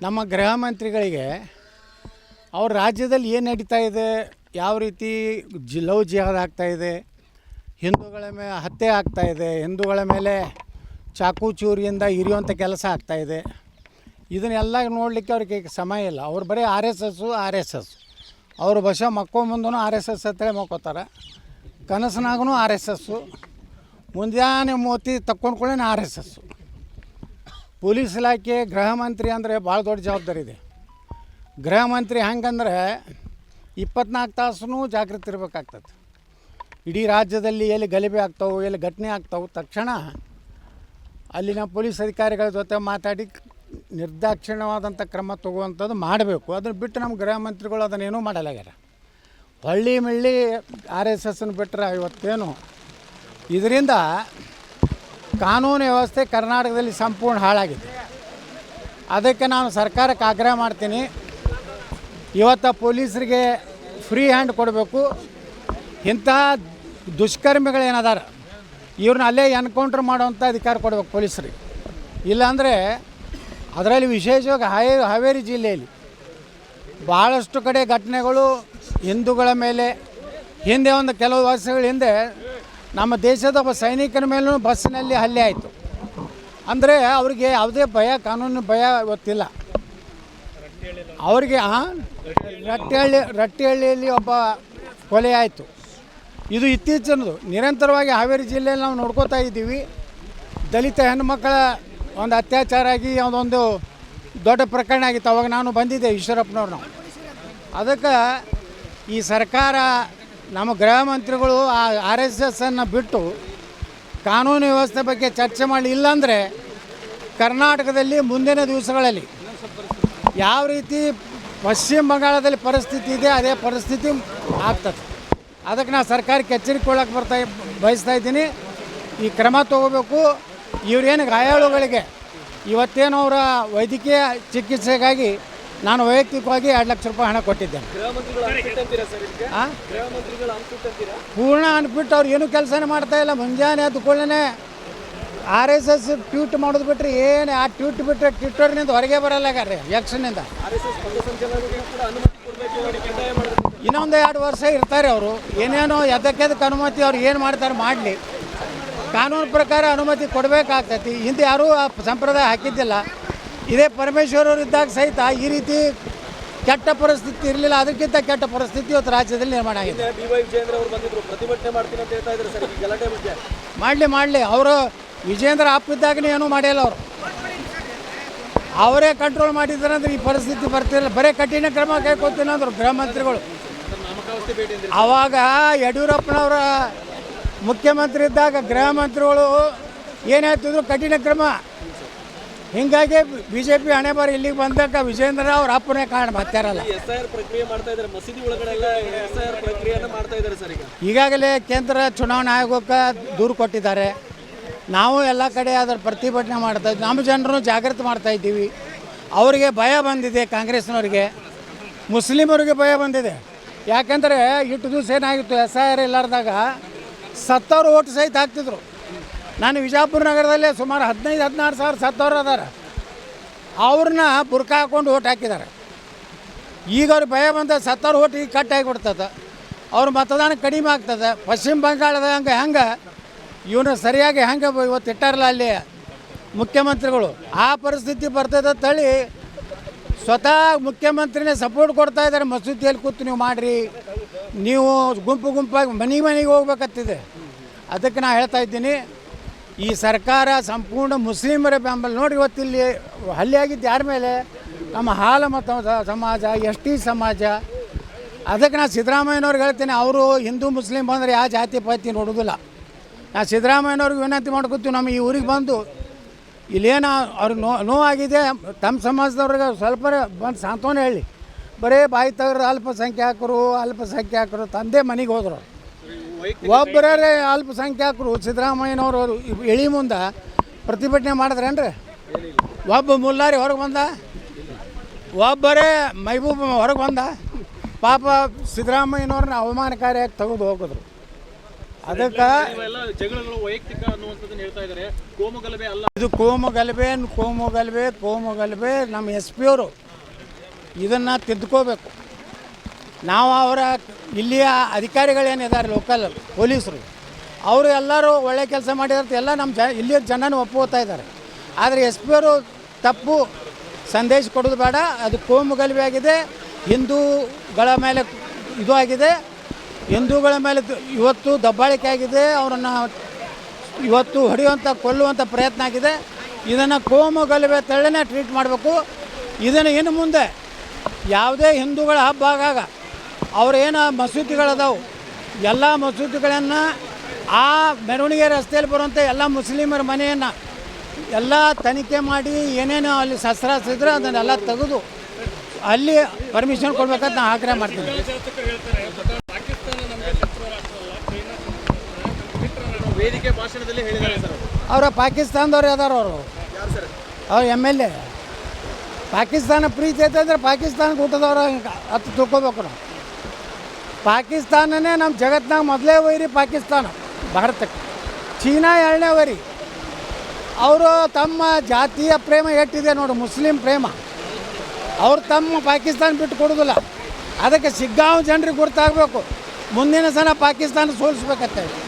ನಮ್ಮ ಗೃಹ ಮಂತ್ರಿಗಳಿಗೆ ಅವ್ರ ರಾಜ್ಯದಲ್ಲಿ ಏನು ನಡೀತಾ ಇದೆ, ಯಾವ ರೀತಿ ಲವ್ ಜಿಹಾದ್ ಆಗ್ತಾಯಿದೆ, ಹಿಂದೂಗಳ ಮೇಲೆ ಹತ್ಯೆ ಆಗ್ತಾಯಿದೆ, ಹಿಂದೂಗಳ ಮೇಲೆ ಚಾಕು ಚೂರಿಯಿಂದ ಇರಿಯುವಂಥ ಕೆಲಸ ಆಗ್ತಾಯಿದೆ, ಇದನ್ನೆಲ್ಲ ನೋಡಲಿಕ್ಕೆ ಅವ್ರಿಗೆ ಸಮಯ ಇಲ್ಲ. ಅವ್ರು ಬರೀ ಆರ್ ಎಸ್ ಎಸ್ ಅವರು ಬಸ ಮಕ್ಕೊಂಬಂದೂ ಆರ್ ಎಸ್ ಎಸ್ ಅಂತೇಳಿ ಮಕ್ಕೋತಾರೆ. ಕನಸಿನಾಗೂ ಆರ್ ಎಸ್ ಎಸ್ಸು, ಮುಂಜಾನೆ ಮೋತಿ ತಕ್ಕೊಂಡ್ಕೊಳ್ಳೇ ಆರ್ ಎಸ್ ಎಸ್ಸು. ಪೊಲೀಸ್ ಇಲಾಖೆ ಗೃಹ ಮಂತ್ರಿ ಅಂದರೆ ಭಾಳ ದೊಡ್ಡ ಜವಾಬ್ದಾರಿ ಇದೆ. ಗೃಹ ಮಂತ್ರಿ ಹೆಂಗಂದ್ರೆ 24 ತಾಸೂ ಜಾಗೃತಿ ಇರಬೇಕಾಗ್ತದೆ. ಇಡೀ ರಾಜ್ಯದಲ್ಲಿ ಎಲ್ಲಿ ಗಲಭೆ ಆಗ್ತಾವೆ, ಎಲ್ಲಿ ಘಟನೆ ಆಗ್ತಾವೆ, ತಕ್ಷಣ ಅಲ್ಲಿನ ಪೊಲೀಸ್ ಅಧಿಕಾರಿಗಳ ಜೊತೆ ಮಾತಾಡಿ ನಿರ್ದಾಕ್ಷಿಣ್ಯವಾದಂಥ ಕ್ರಮ ತಗೋವಂಥದ್ದು ಮಾಡಬೇಕು. ಅದನ್ನು ಬಿಟ್ಟು ನಮ್ಮ ಗೃಹ ಮಂತ್ರಿಗಳು ಅದನ್ನೇನೂ ಮಾಡಲಾಗ್ಯಾರ. ಹೊಳ್ಳಿ ಮಿಳ್ಳಿ ಆರ್ ಎಸ್ ಎಸ್ಸನ್ನು ಬಿಟ್ಟರೆ ಇವತ್ತೇನು ಇದರಿಂದ ಕಾನೂನು ವ್ಯವಸ್ಥೆ ಕರ್ನಾಟಕದಲ್ಲಿ ಸಂಪೂರ್ಣ ಹಾಳಾಗಿದೆ. ಅದಕ್ಕೆ ನಾನು ಸರ್ಕಾರಕ್ಕೆ ಆಗ್ರಹ ಮಾಡ್ತೀನಿ, ಇವತ್ತು ಪೊಲೀಸರಿಗೆ ಫ್ರೀ ಹ್ಯಾಂಡ್ ಕೊಡಬೇಕು. ಇಂಥ ದುಷ್ಕರ್ಮಿಗಳೇನದಾರ ಇವ್ರನ್ನ ಅಲ್ಲೇ ಎನ್ಕೌಂಟ್ರ್ ಮಾಡೋವಂಥ ಅಧಿಕಾರ ಕೊಡಬೇಕು ಪೊಲೀಸರಿಗೆ. ಇಲ್ಲಾಂದರೆ ಅದರಲ್ಲಿ ವಿಶೇಷವಾಗಿ ಹಾವೇರಿ ಜಿಲ್ಲೆಯಲ್ಲಿ ಭಾಳಷ್ಟು ಕಡೆ ಘಟನೆಗಳು ಹಿಂದೂಗಳ ಮೇಲೆ, ಹಿಂದೆ ಒಂದು ಕೆಲವು ವರ್ಷಗಳ ಹಿಂದೆ ನಮ್ಮ ದೇಶದ ಒಬ್ಬ ಸೈನಿಕನ ಮೇಲೂ ಬಸ್ಸಿನಲ್ಲಿ ಹಲ್ಲೆ ಆಯಿತು. ಅಂದರೆ ಅವ್ರಿಗೆ ಯಾವುದೇ ಭಯ, ಕಾನೂನು ಭಯ ಗೊತ್ತಿಲ್ಲ ಅವರಿಗೆ. ರಟ್ಟಿಹಳ್ಳಿಯಲ್ಲಿ ಒಬ್ಬ ಕೊಲೆ ಆಯಿತು. ಇದು ಇತ್ತೀಚಿನದು. ನಿರಂತರವಾಗಿ ಹಾವೇರಿ ಜಿಲ್ಲೆಯಲ್ಲಿ ನಾವು ನೋಡ್ಕೋತಾ ಇದ್ದೀವಿ. ದಲಿತ ಹೆಣ್ಣುಮಕ್ಕಳ ಒಂದು ಅತ್ಯಾಚಾರ ಆಗಿ ಅದೊಂದು ದೊಡ್ಡ ಪ್ರಕರಣ ಆಗಿತ್ತು. ಅವಾಗ ನಾನು ಬಂದಿದ್ದೆ, ಈಶ್ವರಪ್ಪನವ್ರು. ನಾವು ಅದಕ್ಕೆ ಈ ಸರ್ಕಾರ, ನಮ್ಮ ಗೃಹ ಮಂತ್ರಿಗಳು ಆ ಆರ್ ಎಸ್ ಎಸ್ಸನ್ನು ಬಿಟ್ಟು ಕಾನೂನು ವ್ಯವಸ್ಥೆ ಬಗ್ಗೆ ಚರ್ಚೆ ಮಾಡಿ. ಇಲ್ಲಾಂದರೆ ಕರ್ನಾಟಕದಲ್ಲಿ ಮುಂದಿನ ದಿವಸಗಳಲ್ಲಿ ಯಾವ ರೀತಿ ಪಶ್ಚಿಮ ಬಂಗಾಳದಲ್ಲಿ ಪರಿಸ್ಥಿತಿ ಇದೆ ಅದೇ ಪರಿಸ್ಥಿತಿ ಆಗ್ತದೆ. ಅದಕ್ಕೆ ನಾನು ಸರ್ಕಾರಕ್ಕೆ ಎಚ್ಚರಿಕೆ ಕೊಡೋಕ್ಕೆ ಬಯಸ್ತಾ ಇದ್ದೀನಿ. ಈ ಕ್ರಮ ತೊಗೋಬೇಕು. ಇವರೇನು ಗಾಯಾಳುಗಳಿಗೆ ಇವತ್ತೇನು ಅವರ ವೈದ್ಯಕೀಯ ಚಿಕಿತ್ಸೆಗಾಗಿ ನಾನು ವೈಯಕ್ತಿಕವಾಗಿ 2 ಲಕ್ಷ ರೂಪಾಯಿ ಹಣ ಕೊಟ್ಟಿದ್ದೇನೆ. ಪೂರ್ಣ ಅನ್ಬಿಟ್ಟು ಅವ್ರು ಏನೂ ಕೆಲಸನೇ ಮಾಡ್ತಾಯಿಲ್ಲ. ಮುಂಜಾನೆ ಅದು ಕೂಡಲೇ ಆರ್ ಎಸ್ ಎಸ್ ಟ್ವೀಟ್ ಮಾಡೋದು ಬಿಟ್ಟರೆ ಏನು, ಆ ಟ್ವೀಟ್ ಬಿಟ್ಟರೆ ಟ್ವಿಟ್ಟರ್ನಿಂದ ಹೊರಗೆ ಬರಲ್ಲಾಗಾರೆ ಎಲೆಕ್ಷನ್ನಿಂದ. ಇನ್ನೊಂದು 2 ವರ್ಷ ಇರ್ತಾರೆ ಅವರು. ಏನೇನೋ ಎದಕ್ಕೆ ಅನುಮತಿ ಅವ್ರು ಏನು ಮಾಡ್ತಾರೆ ಮಾಡಲಿ. ಕಾನೂನು ಪ್ರಕಾರ ಅನುಮತಿ ಕೊಡಬೇಕಾಗ್ತೈತಿ. ಹಿಂದೆ ಯಾರೂ ಆ ಸಂಪ್ರದಾಯ ಹಾಕಿದ್ದಿಲ್ಲ. ಇದೇ ಪರಮೇಶ್ವರವರು ಇದ್ದಾಗ ಸಹಿತ ಈ ರೀತಿ ಕೆಟ್ಟ ಪರಿಸ್ಥಿತಿ ಇರಲಿಲ್ಲ. ಅದಕ್ಕಿಂತ ಕೆಟ್ಟ ಪರಿಸ್ಥಿತಿ ಇವತ್ತು ರಾಜ್ಯದಲ್ಲಿ ನಿರ್ಮಾಣ ಆಗಿದೆ. ಮಾಡಲಿ ಅವರು ವಿಜೇಂದ್ರ ಆಪಿದ್ದಾಗನೇ ಏನೂ ಮಾಡಿಲ್ಲ. ಅವರೇ ಕಂಟ್ರೋಲ್ ಮಾಡಿದ್ದಾರೆ ಅಂದರೆ ಈ ಪರಿಸ್ಥಿತಿ ಬರ್ತಿರಲಿಲ್ಲ. ಬರೀ ಕಠಿಣ ಕ್ರಮ ಕೈಗೊಳ್ತೀನಿ ಅಂದರು ಗೃಹ ಮಂತ್ರಿಗಳು. ಆವಾಗ ಯಡಿಯೂರಪ್ಪನವರ ಮುಖ್ಯಮಂತ್ರಿ ಇದ್ದಾಗ ಗೃಹ ಮಂತ್ರಿಗಳು ಏನು ಹೇಳ್ತಿದ್ರು, ಕಠಿಣ ಕ್ರಮ. ಹೀಗಾಗಿ ಬಿ ಜೆ ಪಿ ಹಣೆ ಬಾರಿ ಇಲ್ಲಿಗೆ ಬಂದಾಗ ವಿಜೇಂದ್ರ ಅವ್ರ ಅಪ್ಪನೇ ಕಾರಣ ಬರ್ತಾರಲ್ಲ. ಈಗಾಗಲೇ ಕೇಂದ್ರ ಚುನಾವಣಾ ಆಯೋಗಕ್ಕೆ ದೂರು ಕೊಟ್ಟಿದ್ದಾರೆ. ನಾವು ಎಲ್ಲ ಕಡೆ ಅದರ ಪ್ರತಿಭಟನೆ ಮಾಡ್ತಾಯಿದ್ವಿ. ನಮ್ಮ ಜನರನ್ನು ಜಾಗೃತಿ ಮಾಡ್ತಾಯಿದ್ದೀವಿ. ಅವರಿಗೆ ಭಯ ಬಂದಿದೆ, ಕಾಂಗ್ರೆಸ್ನವ್ರಿಗೆ, ಮುಸ್ಲಿಮರಿಗೆ ಭಯ ಬಂದಿದೆ. ಯಾಕೆಂದರೆ ಇಷ್ಟು ದಿವಸ ಏನಾಗಿತ್ತು, SIR ಇಲ್ಲಾರ್ದಾಗ ಸತ್ತವ್ರು ಓಟ್ ಸಹಿತ ಹಾಕ್ತಿದ್ರು. ನಾನು ವಿಜಯಪುರ ನಗರದಲ್ಲೇ ಸುಮಾರು 15-16 ಸಾವಿರ ಸತ್ತವ್ರು ಅದಾರ. ಅವ್ರನ್ನ ಬುರ್ಕ ಹಾಕ್ಕೊಂಡು ಓಟ್ ಹಾಕಿದ್ದಾರೆ. ಈಗ ಅವ್ರಿಗೆ ಭಯ ಬಂದ ಸತ್ತವ್ರು ಓಟ್ ಈಗ ಕಟ್ ಆಗಿಬಿಡ್ತದೆ. ಅವ್ರ ಮತದಾನ ಕಡಿಮೆ ಆಗ್ತದೆ. ಪಶ್ಚಿಮ ಬಂಗಾಳದ ಹೆಂಗೆ ಇವನು ಸರಿಯಾಗಿ ಹೆಂಗೆ ಇವತ್ತು ಇಟ್ಟಾರಲ್ಲ ಅಲ್ಲಿ ಮುಖ್ಯಮಂತ್ರಿಗಳು, ಆ ಪರಿಸ್ಥಿತಿ ಬರ್ತದೆ ತಳಿ ಸ್ವತಃ ಮುಖ್ಯಮಂತ್ರಿನೇ ಸಪೋರ್ಟ್ ಕೊಡ್ತಾ ಇದ್ದಾರೆ. ಮಸೂತಿಯಲ್ಲಿ ಕೂತು ನೀವು ಮಾಡಿರಿ, ನೀವು ಗುಂಪಾಗಿ ಮನೆಗೆ ಹೋಗ್ಬೇಕತ್ತಿದೆ. ಅದಕ್ಕೆ ನಾನು ಹೇಳ್ತಾ ಇದ್ದೀನಿ, ಈ ಸರ್ಕಾರ ಸಂಪೂರ್ಣ ಮುಸ್ಲಿಮರ ಬೆಂಬಲ. ನೋಡಿ ಇವತ್ತಿಲ್ಲಿ ಹಲ್ಲೆ ಆಗಿದ್ದು ಯಾರ ಮೇಲೆ? ನಮ್ಮ ಹಾಲ ಮತ ಸಮಾಜ, ST ಸಮಾಜ. ಅದಕ್ಕೆ ನಾನು ಸಿದ್ದರಾಮಯ್ಯನವ್ರಿಗೆ ಹೇಳ್ತೀನಿ, ಅವರು ಹಿಂದೂ ಮುಸ್ಲಿಂ ಬಂದರೆ ಯಾವ ಜಾತಿ ಪಾತಿ ನೋಡೋದಿಲ್ಲ. ನಾನು ಸಿದ್ದರಾಮಯ್ಯನವ್ರಿಗೆ ವಿನಂತಿ ಮಾಡ್ಕೊತೀವಿ, ನಮ್ಮ ಈ ಊರಿಗೆ ಬಂದು ಇಲ್ಲೇನು ಅವ್ರಿಗೆ ನೋವಾಗಿದೆ, ತಮ್ಮ ಸಮಾಜದವ್ರಿಗೆ ಸ್ವಲ್ಪ ಬಂದು ಸಾಂತ್ವನ ಹೇಳಿ. ಬರೀ ಬಾಯಿ ತೆಗೆದ್ರೆ ಅಲ್ಪಸಂಖ್ಯಾತರು ತಂದೆ ಮನೆಗೆ ಹೋದರು. ಒಬ್ಬರೇ ಅಲ್ಪಸಂಖ್ಯಾತರು ಸಿದ್ದರಾಮಯ್ಯನವರು ಎಳಿ ಮುಂದೆ ಪ್ರತಿಭಟನೆ ಮಾಡಿದ್ರೇನ್ರಿ? ಒಬ್ಬ ಮುಲ್ಲಾರಿ ಹೊರಗೆ ಬಂದ, ಒಬ್ಬರೇ ಮೈಬೂಬ್ ಹೊರಗೆ ಬಂದ. ಪಾಪ ಸಿದ್ದರಾಮಯ್ಯನವ್ರನ್ನ ಅವಮಾನಕಾರಿಯಾಗಿ ತೆಗೆದು ಹೋಗಿದ್ರು. ಅದಕ್ಕೆ ಇವೆಲ್ಲ ಜಗಳಗಳು ವೈಯಕ್ತಿಕ ಅನ್ನುವಂಥದ್ದನ್ನ ಹೇಳ್ತಾ ಇದ್ದಾರೆ. ಕೋಮುಗಲಭೆ ಅಲ್ಲ. ಇದು ಕೋಮುಗಲಭೆ ನಮ್ಮ ಎಸ್ ಪಿ ಅವರು ಇದನ್ನು ತಿದ್ದುಕೋಬೇಕು. ನಾವು ಅವರ ಇಲ್ಲಿಯ ಅಧಿಕಾರಿಗಳೇನಿದ್ದಾರೆ ಲೋಕಲ್ ಪೊಲೀಸರು ಅವರು ಎಲ್ಲರೂ ಒಳ್ಳೆ ಕೆಲಸ ಮಾಡಿದ್ರೆ ಎಲ್ಲ ನಮ್ಮ ಇಲ್ಲಿಯ ಜನನೂ ಒಪ್ಕೋತಾ ಇದ್ದಾರೆ. ಆದರೆ ಎಸ್ ಪಿ ಅವರು ತಪ್ಪು ಸಂದೇಶ ಕೊಡೋದು ಬೇಡ. ಅದು ಕೋಮುಗಲಭೆ ಆಗಿದೆ, ಹಿಂದೂಗಳ ಮೇಲೆ ಇದು ಆಗಿದೆ, ಹಿಂದೂಗಳ ಮೇಲೆ ಇವತ್ತು ದಬ್ಬಾಳಿಕೆ ಆಗಿದೆ, ಅವರನ್ನು ಇವತ್ತು ಹೊಡೆಯುವಂಥ ಕೊಲ್ಲುವಂಥ ಪ್ರಯತ್ನ ಆಗಿದೆ. ಇದನ್ನು ಕೋಮುಗಲಭೆ ತಳ್ಳನೇ ಟ್ರೀಟ್ ಮಾಡಬೇಕು. ಇದನ್ನು ಇನ್ನು ಮುಂದೆ ಯಾವುದೇ ಹಿಂದೂಗಳ ಹಬ್ಬ ಆಗಾಗ ಅವ್ರೇನು ಮಸೂತಿಗಳದಾವು ಎಲ್ಲ ಮಸೂತಿಗಳನ್ನು ಆ ಮೆರವಣಿಗೆ ರಸ್ತೆಯಲ್ಲಿ ಬರುವಂಥ ಎಲ್ಲ ಮುಸ್ಲಿಮರ ಮನೆಯನ್ನು ಎಲ್ಲ ತನಿಖೆ ಮಾಡಿ ಏನೇನು ಅಲ್ಲಿ ಶಸ್ತ್ರಾಸ್ತ್ರ ಇದ್ರೆ ಅದನ್ನೆಲ್ಲ ತೆಗೆದು ಅಲ್ಲಿ ಪರ್ಮಿಷನ್ ಕೊಡ್ಬೇಕಂತ ನಾನು ಆಗ್ರಹ ಮಾಡ್ತೀನಿ. ವೇದಿಕೆ ಭಾಷಣದಲ್ಲಿ ಹೇಳಿದ್ದಾರೆ ಸರ್. ಅವರ ಪಾಕಿಸ್ತಾನದವ್ರು ಯಾವ್ದಾರು ಅವ್ರು MLA ಪಾಕಿಸ್ತಾನ ಪ್ರೀತಿ ಐತಂದ್ರೆ ಪಾಕಿಸ್ತಾನಕ್ಕೆ ಊಟದವ್ರು ಹತ್ತು ತಿಳ್ಕೊಬೇಕು. ನಾವು ಪಾಕಿಸ್ತಾನನೇ ನಮ್ಮ ಜಗತ್ತಿನಾಗ ಮೊದಲೇ ವೈರಿ ಪಾಕಿಸ್ತಾನ ಭಾರತಕ್ಕೆ. ಚೀನಾ 2ನೇ ವೈರಿ. ಅವರು ತಮ್ಮ ಜಾತಿಯ ಪ್ರೇಮ ಎಷ್ಟಿದೆ ನೋಡು, ಮುಸ್ಲಿಂ ಪ್ರೇಮ, ಅವ್ರು ತಮ್ಮ ಪಾಕಿಸ್ತಾನ ಬಿಟ್ಟು ಕೊಡೋದಿಲ್ಲ. ಅದಕ್ಕೆ ಸಿಗ್ಗಾಂವ್ ಜನರಿಗೆ ಗೊತ್ತಾಗಬೇಕು, ಮುಂದಿನ ಸಲ ಪಾಕಿಸ್ತಾನ ಸೋಲಿಸ್ಬೇಕಂತ.